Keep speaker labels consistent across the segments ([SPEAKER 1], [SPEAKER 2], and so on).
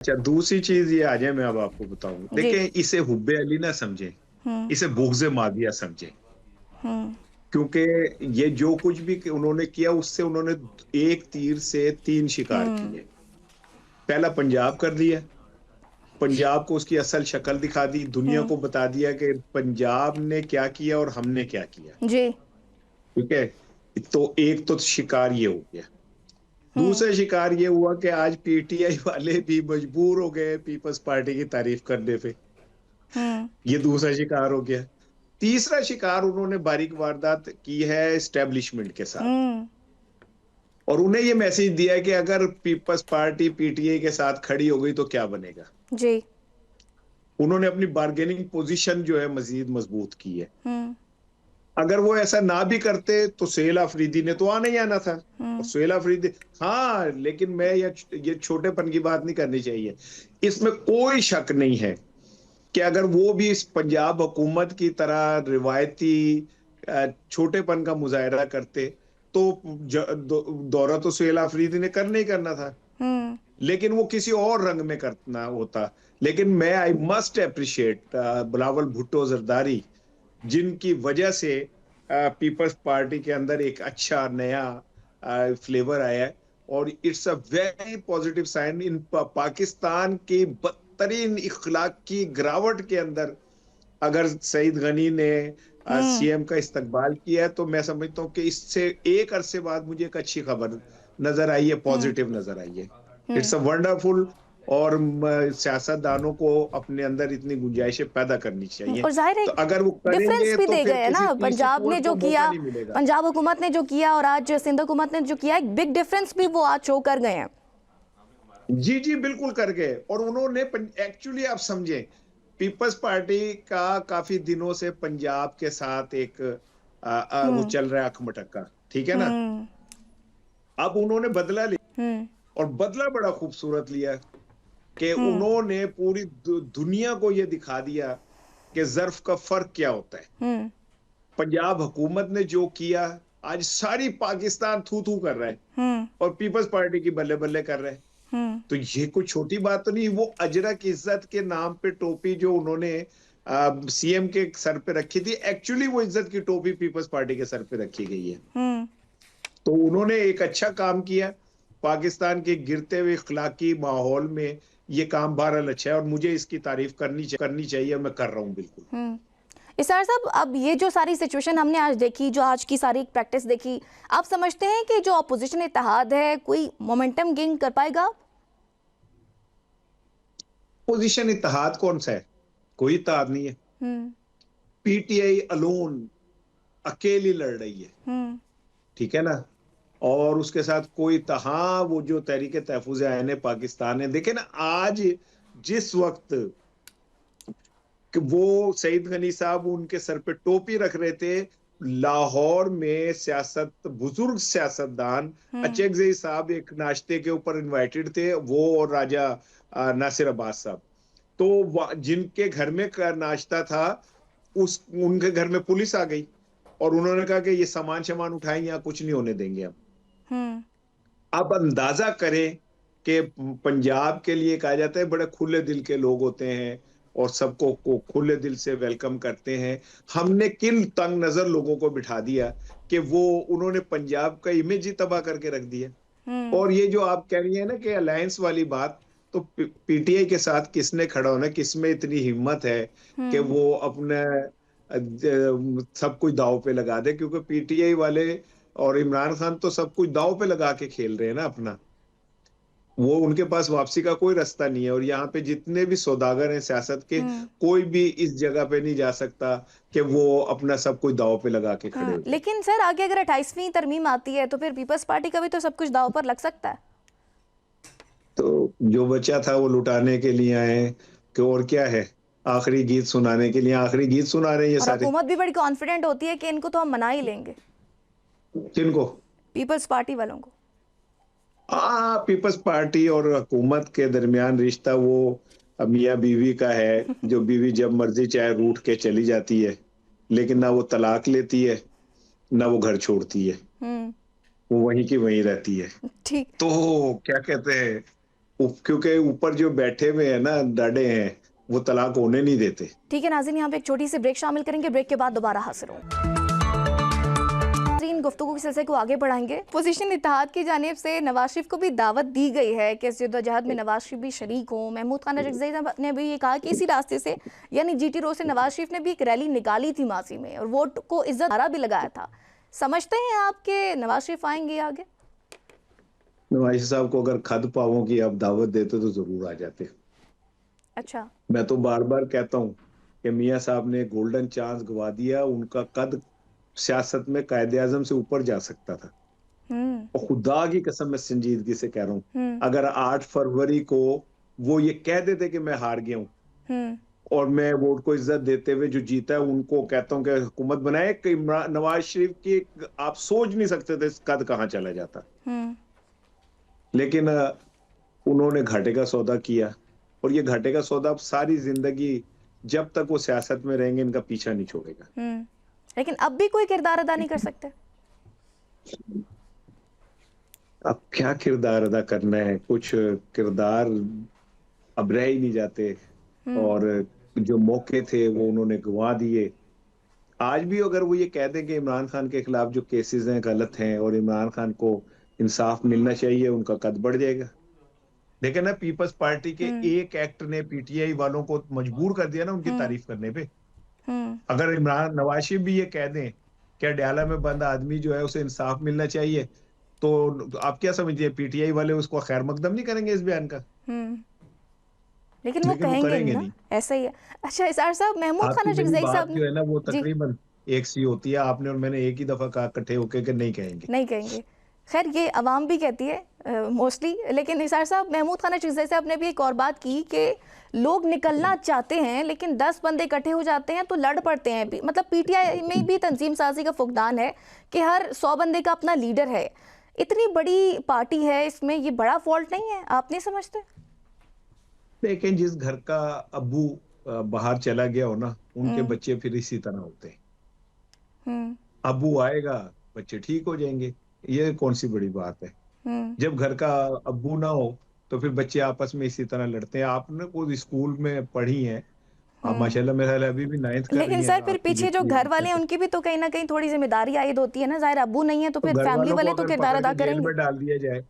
[SPEAKER 1] अच्छा, दूसरी चीज ये आ जाए, मैं अब आपको बताऊं।
[SPEAKER 2] जी।
[SPEAKER 1] देखें, इसे हुब्बे अली ना समझे,
[SPEAKER 2] हम्म।
[SPEAKER 1] इसे बुग़्ज़े माविया समझे।
[SPEAKER 2] हम्म।
[SPEAKER 1] क्योंकि ये जो कुछ भी उन्होंने किया, उससे उन्होंने एक तीर से तीन शिकार
[SPEAKER 2] हम्म।
[SPEAKER 1] किए। पहला पंजाब कर दिया, पंजाब को उसकी असल शक्ल दिखा दी, दुनिया
[SPEAKER 2] हम्म।
[SPEAKER 1] को बता दिया कि पंजाब ने क्या किया और हमने क्या किया।
[SPEAKER 2] जी।
[SPEAKER 1] ठीक है। तो एक तो शिकार ये हो गया।
[SPEAKER 2] हम्म।
[SPEAKER 1] दूसरा शिकार ये हुआ कि आज पीटीआई वाले भी मजबूर हो गए पीपल्स पार्टी की तारीफ करने पे।
[SPEAKER 2] हम्म।
[SPEAKER 1] ये दूसरा शिकार हो गया। तीसरा शिकार उन्होंने बारीक वारदात की है एस्टेब्लिशमेंट के साथ,
[SPEAKER 2] हम्म।
[SPEAKER 1] और उन्हें ये मैसेज दिया है कि अगर पीपल्स पार्टी पीटीआई के साथ खड़ी हो गई तो क्या बनेगा।
[SPEAKER 2] जी।
[SPEAKER 1] उन्होंने अपनी बार्गेनिंग पोजीशन जो है मजीद मजबूत की है।
[SPEAKER 2] हम्म।
[SPEAKER 1] अगर वो ऐसा ना भी करते तो सुहेल अफरीदी ने तो आना ही आना था। और
[SPEAKER 2] हम्म।
[SPEAKER 1] सुहेल अफरीदी, हाँ, लेकिन मैं ये छोटेपन की बात नहीं करनी चाहिए। इसमें कोई शक नहीं है कि अगर वो भी इस पंजाब हुकूमत की तरह रिवायती छोटेपन का मुजाहरा करते तो दौरा तो सुहेल अफरीदी ने करना ही करना था,
[SPEAKER 2] हम्म।
[SPEAKER 1] लेकिन वो किसी और रंग में करना होता। लेकिन मैं I must appreciate Bilawal Bhutto Zardari, जिनकी वजह से पीपल्स पार्टी के अंदर एक अच्छा नया फ्लेवर आया है। और it's a very positive sign in Pakistan की बदतरीन इखलाक की गिरावट के अंदर। अगर सईद गनी ने
[SPEAKER 2] हम्म।
[SPEAKER 1] सीएम का इस्तकबाल किया है, तो मैं समझता हूँ कि इससे एक अरसे बाद मुझे एक अच्छी खबर नजर आई है,
[SPEAKER 2] हम्म।
[SPEAKER 1] पॉजिटिव नजर आई है।
[SPEAKER 2] हम्म।
[SPEAKER 1] It's a wonderful. और सियासतदानों को अपने अंदर इतनी गुंजाइशें पैदा करनी चाहिए।
[SPEAKER 2] और जाहिर है
[SPEAKER 1] तो अगर वो
[SPEAKER 2] डिफरेंस
[SPEAKER 1] करेंगे
[SPEAKER 2] भी
[SPEAKER 1] तो
[SPEAKER 2] दे
[SPEAKER 1] फिर
[SPEAKER 2] गए है
[SPEAKER 1] किसी
[SPEAKER 2] ना,
[SPEAKER 1] तीसरी
[SPEAKER 2] पंजाब ने
[SPEAKER 1] कुवत
[SPEAKER 2] जो
[SPEAKER 1] को मौका
[SPEAKER 2] किया,
[SPEAKER 1] नहीं मिलेगा।
[SPEAKER 2] पंजाब हुकूमत ने जो किया और आज सिंध हुकूमत ने जो किया, एक बिग डिफरेंस भी वो आज शो कर गए हैं।
[SPEAKER 1] जी जी, बिल्कुल कर गए। और उन्होंने एक्चुअली आप समझें, पीपल्स पार्टी का काफी दिनों से पंजाब के साथ एक वो
[SPEAKER 2] हम्म।
[SPEAKER 1] चल रहा है, अख मटक्का। ठीक है ना।
[SPEAKER 2] हम्म।
[SPEAKER 1] अब उन्होंने बदला लिया,
[SPEAKER 2] हम्म।
[SPEAKER 1] और बदला बड़ा खूबसूरत लिया कि
[SPEAKER 2] हम्म।
[SPEAKER 1] उन्होंने पूरी दुनिया को यह दिखा दिया कि जर्फ का फर्क क्या होता है।
[SPEAKER 2] हम्म।
[SPEAKER 1] पंजाब हुकूमत ने जो किया, आज सारी पाकिस्तान थू थू कर रहा है,
[SPEAKER 2] हम्म।
[SPEAKER 1] और पीपल्स पार्टी की बल्ले बल्ले कर रहा है।
[SPEAKER 2] हम्म।
[SPEAKER 1] तो ये कोई छोटी बात तो नहीं। वो अजरक इज्जत के नाम पे टोपी जो उन्होंने सीएम के सर पे रखी थी, एक्चुअली वो इज्जत की टोपी पीपल्स पार्टी के सर पे रखी गई है।
[SPEAKER 2] हम्म।
[SPEAKER 1] तो उन्होंने एक अच्छा काम किया। पाकिस्तान के गिरते हुए इखलाकी माहौल में ये काम बहरहाल अच्छा है, और मुझे इसकी तारीफ करनी चाहिए, और मैं कर रहा हूँ बिल्कुल।
[SPEAKER 2] हम्म। इसार साहब, अब ये जो सारी सिचुएशन हमने आज देखी, जो आज की सारी प्रैक्टिस देखी, आप समझते हैं कि जो अपोजिशन इत्तेहाद है कोई मोमेंटम गेन कर पाएगा?
[SPEAKER 1] पोजीशन इत्तेहाद कौन सा है? कोई इत्तेहाद नहीं है।
[SPEAKER 2] हम्म।
[SPEAKER 1] पीटीआई अलोन, अकेली लड़ रही है।
[SPEAKER 2] हम्म।
[SPEAKER 1] ठीक है ना। और उसके साथ कोई तहा, वो जो तहरीक तहफुज आयन पाकिस्तान है, देखे ना आज जिस वक्त कि वो सईद गनी साहब उनके सर पे टोपी रख रहे थे, लाहौर में बुजुर्ग सियासतदान
[SPEAKER 2] हम्म।
[SPEAKER 1] अचेगजई साहब एक नाश्ते के ऊपर इनवाइटेड थे, वो और राजा नासिर अब्बास साहब। तो जिनके घर में नाश्ता था, उस उनके घर में पुलिस आ गई, और उन्होंने कहा कि ये सामान सामान उठाएं, यहाँ कुछ नहीं होने देंगे हम।
[SPEAKER 2] हम्म।
[SPEAKER 1] आप अंदाजा करें कि पंजाब के लिए कहा जाता है बड़े खुले दिल के लोग होते हैं, और सबको को खुले दिल से वेलकम करते हैं। हमने किन तंग नजर लोगों को बिठा दिया कि वो उन्होंने पंजाब का इमेज ही तबाह करके रख दिया।
[SPEAKER 2] हम्म।
[SPEAKER 1] और ये जो आप कह रही है ना कि अलायंस वाली बात, तो पीटीआई के साथ किसने खड़ा होना, किसमें इतनी हिम्मत है कि
[SPEAKER 2] हम्म।
[SPEAKER 1] वो अपने सब कुछ दाव पे लगा दे। क्योंकि पीटीआई वाले और इमरान खान तो सब कुछ दाव पे लगा के खेल रहे हैं ना अपना। वो उनके पास वापसी का कोई रास्ता नहीं है। और यहाँ पे जितने भी सौदागर हैं सियासत के,
[SPEAKER 2] हम्म।
[SPEAKER 1] कोई भी इस जगह पे नहीं जा सकता कि वो अपना सब कुछ दाव पे लगा के खड़े हो जाए।
[SPEAKER 2] लेकिन सर, आगे अगर 28वीं तरमीम आती है तो फिर पीपल्स पार्टी का भी तो सब कुछ दांव पर लग सकता है।
[SPEAKER 1] तो जो बचा था वो लुटाने के लिए आए हैं, कि और क्या है। आखिरी गीत सुनाने के लिए आखिरी गीत सुना रहे हैं ये
[SPEAKER 2] और
[SPEAKER 1] सारे।
[SPEAKER 2] हुकूमत भी बड़ी कॉन्फिडेंट होती है कि इनको तो हम मना ही लेंगे,
[SPEAKER 1] किनको?
[SPEAKER 2] पीपल्स पार्टी वालों को।
[SPEAKER 1] पीपल्स पार्टी और हुकूमत के दरमियान रिश्ता वो मियाँ बीवी का है। जो बीवी जब मर्जी चाहे रूठ के चली जाती है, लेकिन ना वो तलाक लेती है, ना वो घर छोड़ती है।
[SPEAKER 2] हम्म।
[SPEAKER 1] वो वहीं की वहीं रहती है।
[SPEAKER 2] ठीक।
[SPEAKER 1] तो क्या कहते हैं, क्योंकि ऊपर जो बैठे हुए हैं ना डरे हैं, वो तलाक होने नहीं देते।
[SPEAKER 2] ठीक है नाज़रीन, यहाँ पे एक छोटी सी ब्रेक शामिल करेंगे, ब्रेक के बाद दोबारा हाजिर होंगे। गुफ्तगू के सिलसिले को आगे बढ़ाएंगे। पोजीशन इत्तेहाद की जानिब से नवाज शरीफ को भी दावत दी गई है कि इस जद्दोजहद में नवाज शरीफ भी शरीक हों। महमूद खान रज़ी साहब ने भी ये कहा कि इसी रास्ते से यानी GT रोड से नवाज शरीफ ने भी एक रैली निकाली थी माजी में और वोट को इज्जत नारा भी लगाया था। समझते हैं आप कि नवाज शरीफ आएंगे आगे?
[SPEAKER 1] नवाज साहब को अगर खद पावों की आप दावत देते तो जरूर आ जाते।
[SPEAKER 2] अच्छा,
[SPEAKER 1] मैं तो बार बार कहता हूँ कि मियाँ साहब ने गोल्डन चांस गवा दिया। उनका कद सियासत में कायदे आजम से ऊपर जा सकता था। और खुदा की कसम मैं संजीदगी से कह रहा हूँ, अगर 8 फरवरी को वो ये कह देते कि मैं हार गया हूँ और मैं वोट को इज्जत देते हुए जो जीता है उनको कहता हूँ कि हुकूमत बनाए, कि नवाज शरीफ की आप सोच नहीं सकते थे कद कहाँ चला जाता। लेकिन उन्होंने घाटे का सौदा किया और ये घाटे का सौदा अब सारी जिंदगी जब तक वो सियासत में रहेंगे इनका पीछा नहीं छोड़ेगा।
[SPEAKER 2] लेकिन अब भी कोई किरदार अदा नहीं कर सकते।
[SPEAKER 1] अब क्या किरदार अदा करना है? कुछ किरदार अब रह ही नहीं जाते और जो मौके थे वो उन्होंने गंवा दिए। आज भी अगर वो ये कह दें कि इमरान खान के खिलाफ जो केसेस हैं गलत हैं और इमरान खान को इंसाफ मिलना चाहिए, उनका कद बढ़ जाएगा। लेकिन ना पीपल्स पार्टी के एक एक्ट ने PTI वालों को मजबूर कर दिया ना उनकी तारीफ करने पे। अगर इमरान नवाज शरीफ भी ये कह दें कि अडयाला में बंद आदमी जो है उसे इंसाफ मिलना चाहिए, तो आप क्या समझिए PTI वाले उसको खैर मकदम नहीं करेंगे इस बयान का?
[SPEAKER 2] लेकिन वो कहेंगे नहीं, ऐसा ही है। अच्छा इसार साहब, महमूद खान रज़ी साहब
[SPEAKER 1] जो है ना वो तकरीबन एक सी होती है। आपने और मैंने एक ही दफा कहा इकट्ठे होके कि नहीं कहेंगे।
[SPEAKER 2] खैर ये अवाम भी कहती है मोस्टली। लेकिन इसार साहब, महमूद खान रज़ी साहब ने भी एक और बात की कि लोग निकलना चाहते हैं लेकिन 10 बंदे इकट्ठे हो जाते हैं तो लड़ पड़ते हैं। मतलब PTI में भी तंजीम साजी का फुकदान है कि हर 100 बंदे का अपना लीडर है। इतनी बड़ी पार्टी है, इसमें ये बड़ा फॉल्ट नहीं है? आप नहीं समझते?
[SPEAKER 1] लेकिन जिस घर का अब्बू बाहर चला गया हो ना, उनके बच्चे फिर इसी तरह होते हैं। अब्बू आएगा, बच्चे ठीक हो जाएंगे। ये कौन सी बड़ी बात है? जब घर का अब्बू ना हो तो फिर बच्चे आपस में इसी तरह लड़ते हैं। आपने कोई स्कूल में पढ़ी है, आप माशाल्लाह मेरे ख्याल अभी भी 9th कर रही हैं।
[SPEAKER 2] लेकिन सर फिर पीछे जो घर वाले हैं उनकी भी तो कहीं ना कहीं थोड़ी जिम्मेदारी आयद होती है ना। जाहिर अब्बू नहीं है तो फिर फैमिली वाले तो किरदार अदा करेंगे।
[SPEAKER 1] जेल में डाल दिया जाए,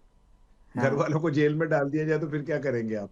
[SPEAKER 1] घर वालों को जेल में डाल दिया जाए तो फिर क्या करेंगे आप?